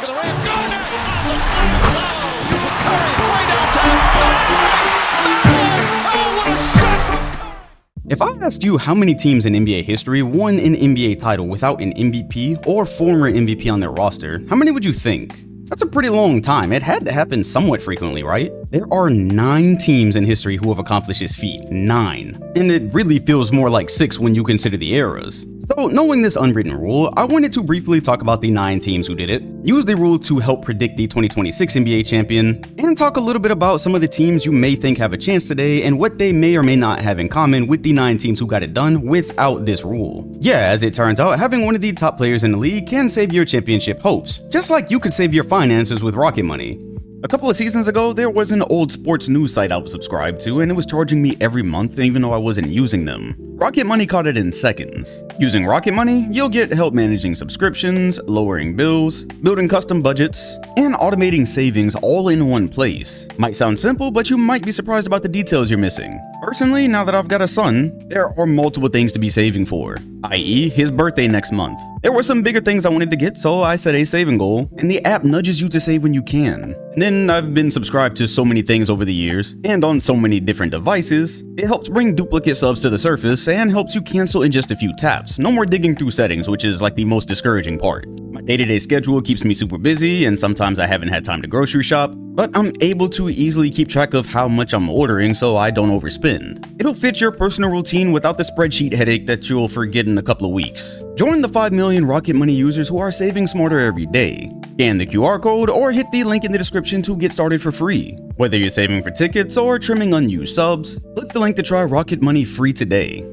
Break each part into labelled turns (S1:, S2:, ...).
S1: of the rim. Garnett on the slam. Using Curry way downtown. Oh, what a shot from Curry.
S2: If I asked you how many teams in NBA history won an NBA title without an MVP or former MVP on their roster, how many would you think? That's a pretty long time. It had to happen somewhat frequently, right? There are 9 teams in history who have accomplished this feat. 9. And it really feels more like 6 when you consider the eras. So, knowing this unwritten rule, I wanted to briefly talk about the 9 teams who did it, use the rule to help predict the 2026 NBA champion, and talk a little bit about some of the teams you may think have a chance today and what they may or may not have in common with the 9 teams who got it done without this rule. Yeah, as it turns out, having one of the top players in the league can save your championship hopes, just like you could save your finances with Rocket Money. A couple of seasons ago, there was an old sports news site I was subscribed to, and it was charging me every month even though I wasn't using them. Rocket Money caught it in seconds. Using Rocket Money, you'll get help managing subscriptions, lowering bills, building custom budgets, and automating savings all in one place. Might sound simple, but you might be surprised about the details you're missing. Personally, now that I've got a son, there are multiple things to be saving for, i.e. his birthday next month. There were some bigger things I wanted to get, so I set a saving goal, and the app nudges you to save when you can. And then I've been subscribed to so many things over the years, and on so many different devices, it helps bring duplicate subs to the surface and helps you cancel in just a few taps. No more digging through settings, which is like the most discouraging part. My day-to-day schedule keeps me super busy, and sometimes I haven't had time to grocery shop, but I'm able to easily keep track of how much I'm ordering so I don't overspend. It'll fit your personal routine without the spreadsheet headache that you'll forget in a couple of weeks. Join the 5 million Rocket Money users who are saving smarter every day. Scan the QR code or hit the link in the description to get started for free. Whether you're saving for tickets or trimming unused subs, click the link to try Rocket Money free today.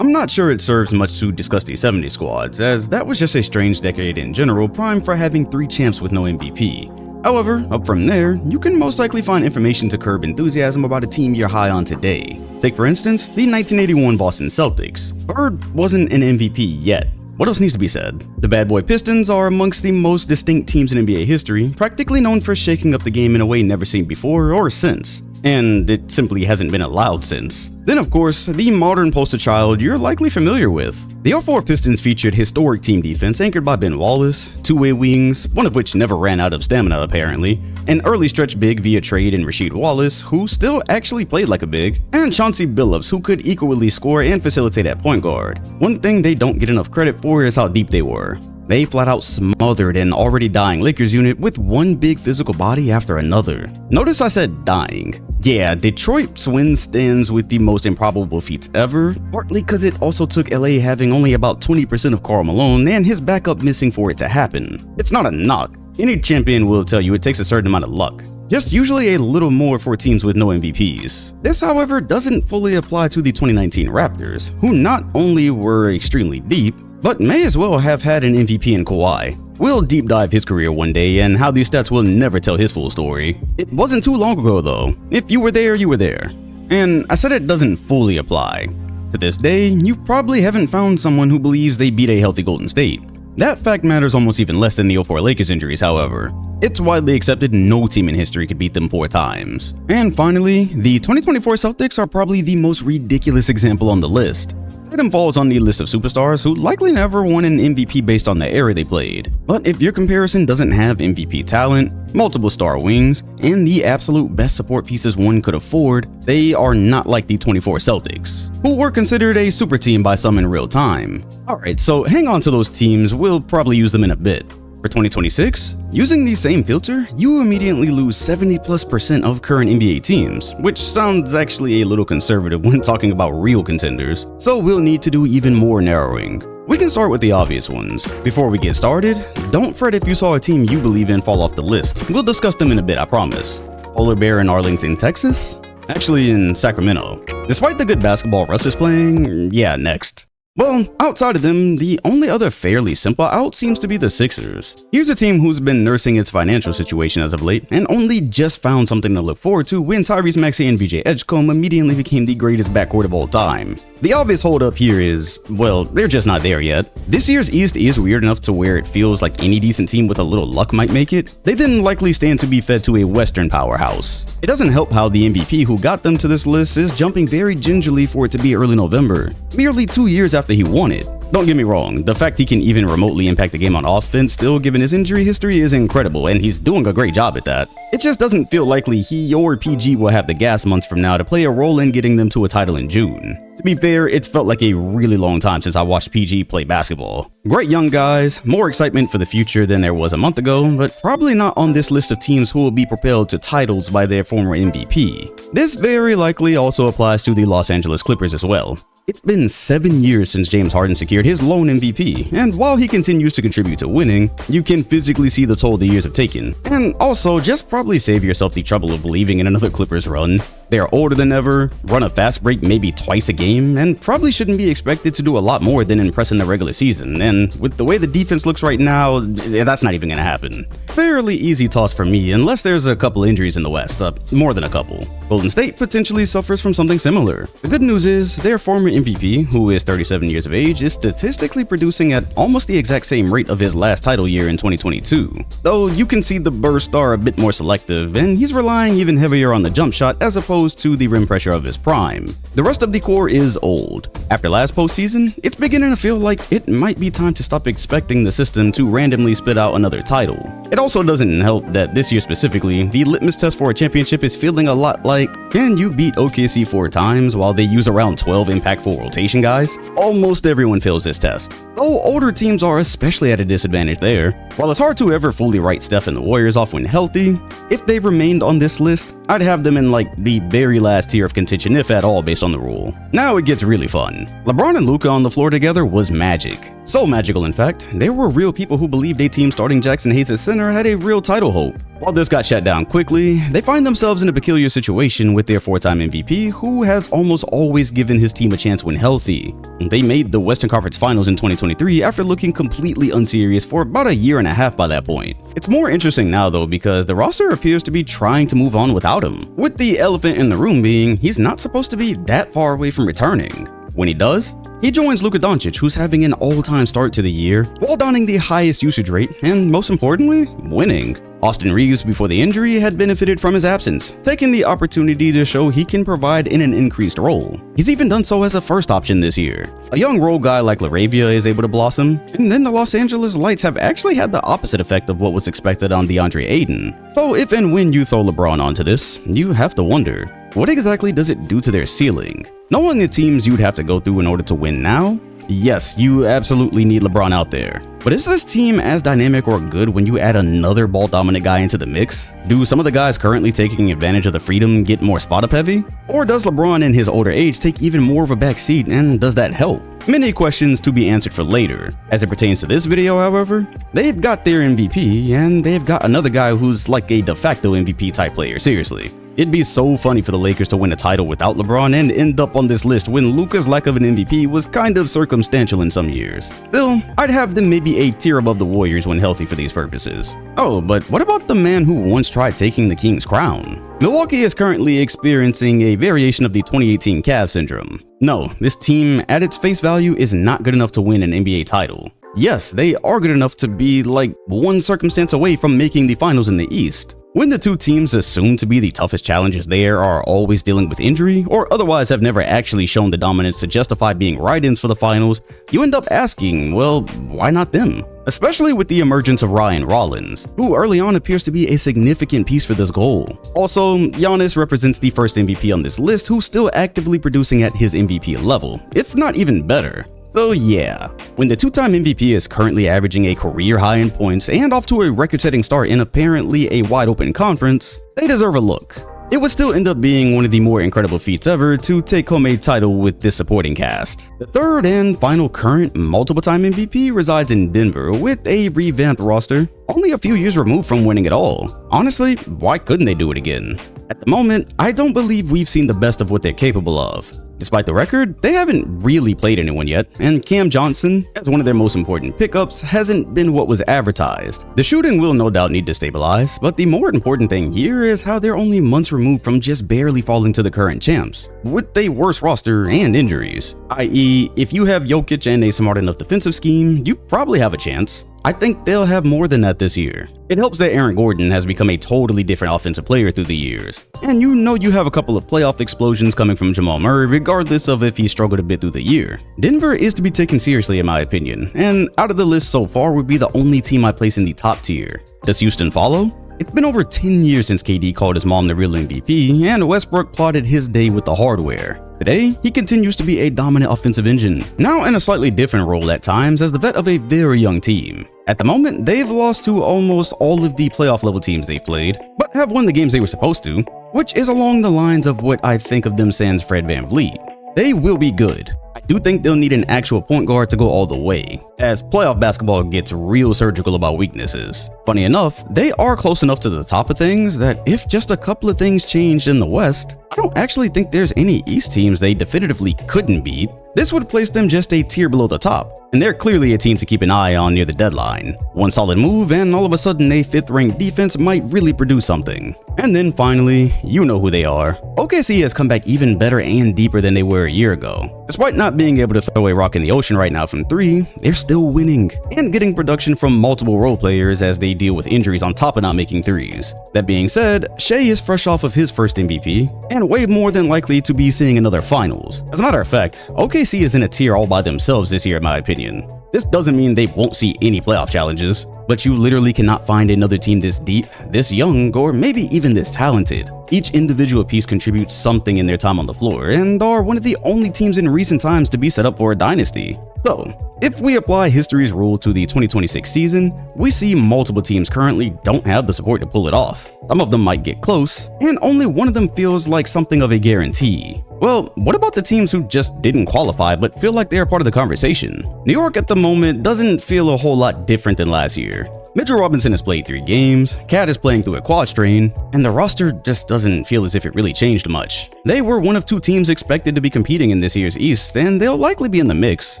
S2: I'm not sure it serves much to discuss the 70 squads, as that was just a strange decade in general, primed for having 3 champs with no MVP. However, up from there, you can most likely find information to curb enthusiasm about a team you're high on today. Take for instance, the 1981 Boston Celtics. Bird wasn't an MVP yet. What else needs to be said? The Bad Boy Pistons are amongst the most distinct teams in NBA history, practically known for shaking up the game in a way never seen before or since. And it simply hasn't been allowed since. Then of course, the modern poster child you're likely familiar with. The 04 Pistons featured historic team defense anchored by Ben Wallace, two-way wings, one of which never ran out of stamina apparently, an early stretch big via trade in Rasheed Wallace, who still actually played like a big, and Chauncey Billups, who could equally score and facilitate at point guard. One thing they don't get enough credit for is how deep they were. They flat out smothered an already dying Lakers unit with one big physical body after another. Notice I said dying. Yeah, Detroit's win stands with the most improbable feats ever, partly because it also took LA having only about 20% of Karl Malone and his backup missing for it to happen. It's not a knock. Any champion will tell you it takes a certain amount of luck. Just usually a little more for teams with no MVPs. This, however, doesn't fully apply to the 2019 Raptors, who not only were extremely deep, but may as well have had an MVP in Kawhi. We'll deep dive his career one day and how these stats will never tell his full story. It wasn't too long ago though. If you were there, you were there. And I said it doesn't fully apply. To this day, you probably haven't found someone who believes they beat a healthy Golden State. That fact matters almost even less than the 04 Lakers injuries, however. It's widely accepted no team in history could beat them 4 times. And finally, the 2024 Celtics are probably the most ridiculous example on the list. Tatum falls on the list of superstars who likely never won an MVP based on the era they played. But if your comparison doesn't have MVP talent, multiple star wings, and the absolute best support pieces one could afford, they are not like the 24 Celtics, who were considered a super team by some in real time. Alright, so hang on to those teams, we'll probably use them in a bit. For 2026, using the same filter, you immediately lose 70+% of current NBA teams, which sounds actually a little conservative when talking about real contenders, so we'll need to do even more narrowing. We can start with the obvious ones. Before we get started, don't fret if you saw a team you believe in fall off the list. We'll discuss them in a bit, I promise. Polar Bear in Arlington, Texas? Actually in Sacramento. Despite the good basketball Russ is playing, yeah, next. Well, outside of them, the only other fairly simple out seems to be the Sixers. Here's a team who's been nursing its financial situation as of late, and only just found something to look forward to when Tyrese Maxey and VJ Edgecombe immediately became the greatest backcourt of all time. The obvious holdup here is, well, they're just not there yet. This year's East is weird enough to where it feels like any decent team with a little luck might make it. They then likely stand to be fed to a Western powerhouse. It doesn't help how the MVP who got them to this list is jumping very gingerly for it to be early November, merely 2 years after he won it. Don't get me wrong, the fact he can even remotely impact the game on offense still given his injury history is incredible, and he's doing a great job at that. It just doesn't feel likely he or PG will have the gas months from now to play a role in getting them to a title in June. To be fair, it's felt like a really long time since I watched PG play basketball. Great young guys, more excitement for the future than there was a month ago, but probably not on this list of teams who will be propelled to titles by their former MVP. This very likely also applies to the Los Angeles Clippers as well. It's been 7 years since James Harden secured his lone MVP, and while he continues to contribute to winning, you can physically see the toll the years have taken. And also, just probably save yourself the trouble of believing in another Clippers run. They are older than ever, run a fast break maybe twice a game, and probably shouldn't be expected to do a lot more than impress in the regular season, and with the way the defense looks right now, that's not even gonna happen. Fairly easy toss for me, unless there's a couple injuries in the West, more than a couple. Golden State potentially suffers from something similar. The good news is, their former MVP, who is 37 years of age, is statistically producing at almost the exact same rate of his last title year in 2022. Though you can see the bursts are a bit more selective, and he's relying even heavier on the jump shot as opposed to the rim pressure of his prime. The rest of the core is old. After last postseason, it's beginning to feel like it might be time to stop expecting the system to randomly spit out another title. It also doesn't help that this year specifically, the litmus test for a championship is feeling a lot like, can you beat OKC 4 times while they use around 12 impactful rotation guys? Almost everyone fails this test, though older teams are especially at a disadvantage there. While it's hard to ever fully write Steph and the Warriors off when healthy, if they remained on this list, I'd have them in like the very last tier of contention, if at all, based on the rule. Now it gets really fun. LeBron and Luka on the floor together was magic. So magical, in fact, there were real people who believed a team starting Jackson Hayes at center had a real title hope. While this got shut down quickly, they find themselves in a peculiar situation with their 4-time MVP, who has almost always given his team a chance when healthy. They made the Western Conference Finals in 2023 after looking completely unserious for about a year and a half by that point. It's more interesting now though because the roster appears to be trying to move on without him, with the elephant in the room being he's not supposed to be that far away from returning. When he does, he joins Luka Doncic, who's having an all-time start to the year, while donning the highest usage rate and, most importantly, winning. Austin Reeves, before the injury, had benefited from his absence, taking the opportunity to show he can provide in an increased role. He's even done so as a first option this year. A young role guy like LaRavia is able to blossom, and then the Los Angeles Lights have actually had the opposite effect of what was expected on DeAndre Ayton. So if and when you throw LeBron onto this, you have to wonder, what exactly does it do to their ceiling? Knowing the teams you'd have to go through in order to win now, yes, you absolutely need LeBron out there. But is this team as dynamic or good when you add another ball-dominant guy into the mix? Do some of the guys currently taking advantage of the freedom get more spot-up heavy? Or does LeBron in his older age take even more of a back seat, and does that help? Many questions to be answered for later. As it pertains to this video, however, they've got their MVP, and they've got another guy who's like a de facto MVP type player, seriously. It'd be so funny for the Lakers to win a title without LeBron and end up on this list when Luka's lack of an MVP was kind of circumstantial in some years. Still, I'd have them maybe a tier above the Warriors when healthy for these purposes. Oh, but what about the man who once tried taking the King's crown? Milwaukee is currently experiencing a variation of the 2018 Cavs syndrome. No, this team, at its face value, is not good enough to win an NBA title. Yes, they are good enough to be like one circumstance away from making the finals in the East. When the two teams assumed to be the toughest challengers there are always dealing with injury, or otherwise have never actually shown the dominance to justify being write-ins for the finals, you end up asking, well, why not them? Especially with the emergence of Ryan Rollins, who early on appears to be a significant piece for this goal. Also, Giannis represents the first MVP on this list who's still actively producing at his MVP level, if not even better. So yeah, when the two-time MVP is currently averaging a career high in points and off to a record-setting start in apparently a wide-open conference, they deserve a look. It would still end up being one of the more incredible feats ever to take home a title with this supporting cast. The third and final current multiple-time MVP resides in Denver with a revamped roster, only a few years removed from winning it all. Honestly, why couldn't they do it again? At the moment, I don't believe we've seen the best of what they're capable of. Despite the record, they haven't really played anyone yet, and Cam Johnson, as one of their most important pickups, hasn't been what was advertised. The shooting will no doubt need to stabilize, but the more important thing here is how they're only months removed from just barely falling to the current champs, with a worse roster and injuries. I.e., if you have Jokic and a smart enough defensive scheme, you probably have a chance. I think they'll have more than that this year. It helps that Aaron Gordon has become a totally different offensive player through the years. And you know you have a couple of playoff explosions coming from Jamal Murray regardless of if he struggled a bit through the year. Denver is to be taken seriously in my opinion, and out of the list so far would be the only team I place in the top tier. Does Houston follow? It's been over 10 years since KD called his mom the real MVP, and Westbrook plotted his day with the hardware. Today, he continues to be a dominant offensive engine, now in a slightly different role at times as the vet of a very young team. At the moment, they've lost to almost all of the playoff level teams they've played, but have won the games they were supposed to, which is along the lines of what I think of them sans Fred VanVleet. They will be good. I do think they'll need an actual point guard to go all the way, as playoff basketball gets real surgical about weaknesses. Funny enough, they are close enough to the top of things that if just a couple of things changed in the West, I don't actually think there's any East teams they definitively couldn't beat. This would place them just a tier below the top, and they're clearly a team to keep an eye on near the deadline. One solid move and all of a sudden a 5th ranked defense might really produce something. And then finally, you know who they are. OKC has come back even better and deeper than they were a year ago. Despite not being able to throw a rock in the ocean right now from 3, they're still winning and getting production from multiple role players as they deal with injuries on top of not making threes. That being said, Shea is fresh off of his first MVP and way more than likely to be seeing another finals. As a matter of fact, OKC is in a tier all by themselves this year in my opinion. This doesn't mean they won't see any playoff challenges, but you literally cannot find another team this deep, this young, or maybe even this talented. Each individual piece contributes something in their time on the floor and are one of the only teams in recent times to be set up for a dynasty. So, if we apply history's rule to the 2026 season, we see multiple teams currently don't have the support to pull it off. Some of them might get close, and only one of them feels like something of a guarantee. Well, what about the teams who just didn't qualify but feel like they're part of the conversation? New York at the moment doesn't feel a whole lot different than last year. Mitchell Robinson has played 3 games, Cat is playing through a quad strain, and the roster just doesn't feel as if it really changed much. They were one of 2 teams expected to be competing in this year's East, and they'll likely be in the mix.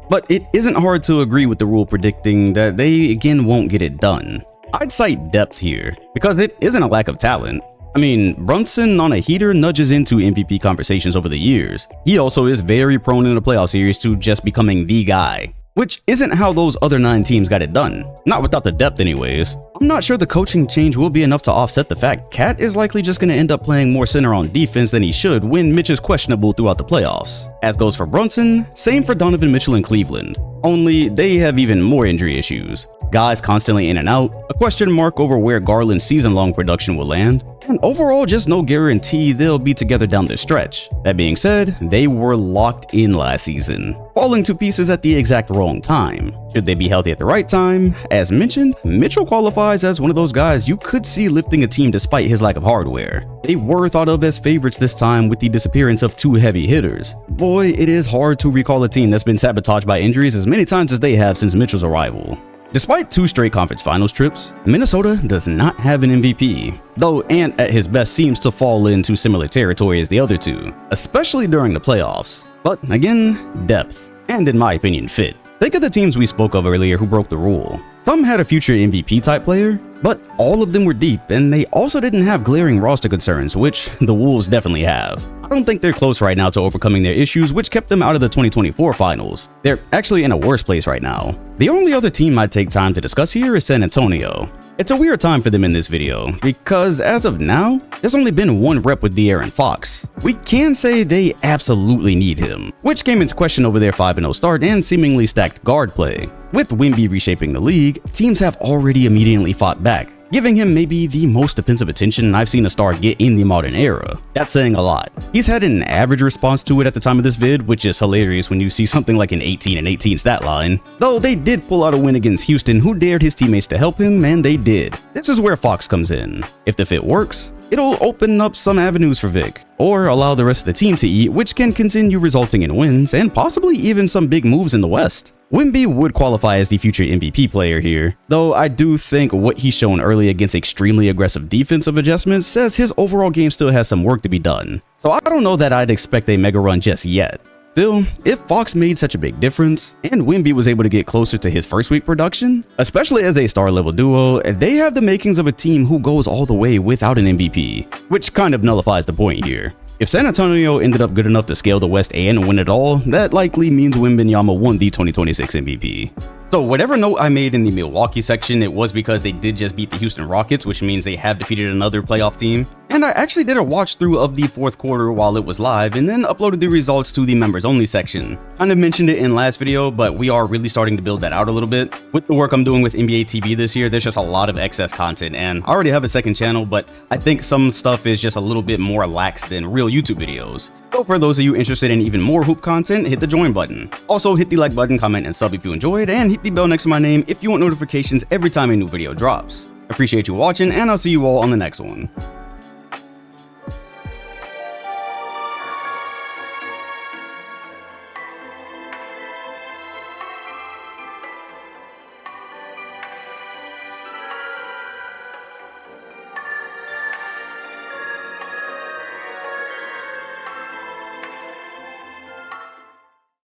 S2: But it isn't hard to agree with the rule predicting that they again won't get it done. I'd cite depth here, because it isn't a lack of talent. I mean, Brunson on a heater nudges into MVP conversations over the years. He also is very prone in a playoff series to just becoming the guy, which isn't how those other 9 teams got it done. Not without the depth anyways. I'm not sure the coaching change will be enough to offset the fact Cat is likely just going to end up playing more center on defense than he should when Mitch is questionable throughout the playoffs. As goes for Brunson, same for Donovan Mitchell in Cleveland. Only they have even more injury issues. Guys constantly in and out, a question mark over where Garland's season-long production will land, and overall just no guarantee they'll be together down the stretch. That being said, they were locked in last season, falling to pieces at the exact wrong time. Should they be healthy at the right time? As mentioned, Mitchell qualifies as one of those guys you could see lifting a team despite his lack of hardware. They were thought of as favorites this time with the disappearance of 2 heavy hitters. Boy, it is hard to recall a team that's been sabotaged by injuries as many times as they have since Mitchell's arrival. Despite 2 straight conference finals trips, Minnesota does not have an MVP, though Ant at his best seems to fall into similar territory as the other 2, especially during the playoffs. But again, depth, and in my opinion, fit. Think of the teams we spoke of earlier who broke the rule. Some had a future MVP type player, but all of them were deep, and they also didn't have glaring roster concerns, which the Wolves definitely have. I don't think they're close right now to overcoming their issues, which kept them out of the 2024 finals. They're actually in a worse place right now. The only other team I'd take time to discuss here is San Antonio. It's a weird time for them in this video, because as of now, there's only been 1 rep with De'Aaron Fox. We can say they absolutely need him, which came into question over their 5-0 start and seemingly stacked guard play. With Wemby reshaping the league, teams have already immediately fought back, giving him maybe the most defensive attention I've seen a star get in the modern era. That's saying a lot. He's had an average response to it at the time of this vid, which is hilarious when you see something like an 18-18 stat line. Though they did pull out a win against Houston, who dared his teammates to help him, and they did. This is where Fox comes in. If the fit works, it'll open up some avenues for Vic, or allow the rest of the team to eat, which can continue resulting in wins, and possibly even some big moves in the West. Wemby would qualify as the future MVP player here, though I do think what he's shown early against extremely aggressive defensive adjustments says his overall game still has some work to be done. So I don't know that I'd expect a mega run just yet. Still, if Fox made such a big difference, and Wemby was able to get closer to his first week production, especially as a star-level duo, they have the makings of a team who goes all the way without an MVP, which kind of nullifies the point here. If San Antonio ended up good enough to scale the West and win it all, that likely means Wembanyama won the 2026 MVP. So whatever note I made in the Milwaukee section, it was because they did just beat the Houston Rockets, which means they have defeated another playoff team. And I actually did a watch through of the fourth quarter while it was live, and then uploaded the results to the members only section. Kind of mentioned it in last video, but we are really starting to build that out a little bit. With the work I'm doing with NBA TV this year, there's just a lot of excess content, and I already have a second channel, but I think some stuff is just a little bit more lax than real YouTube videos. So for those of you interested in even more hoop content, hit the join button. Also hit the like button, comment, and sub if you enjoyed, and hit the bell next to my name if you want notifications every time a new video drops. Appreciate you watching, and I'll see you all on the next one.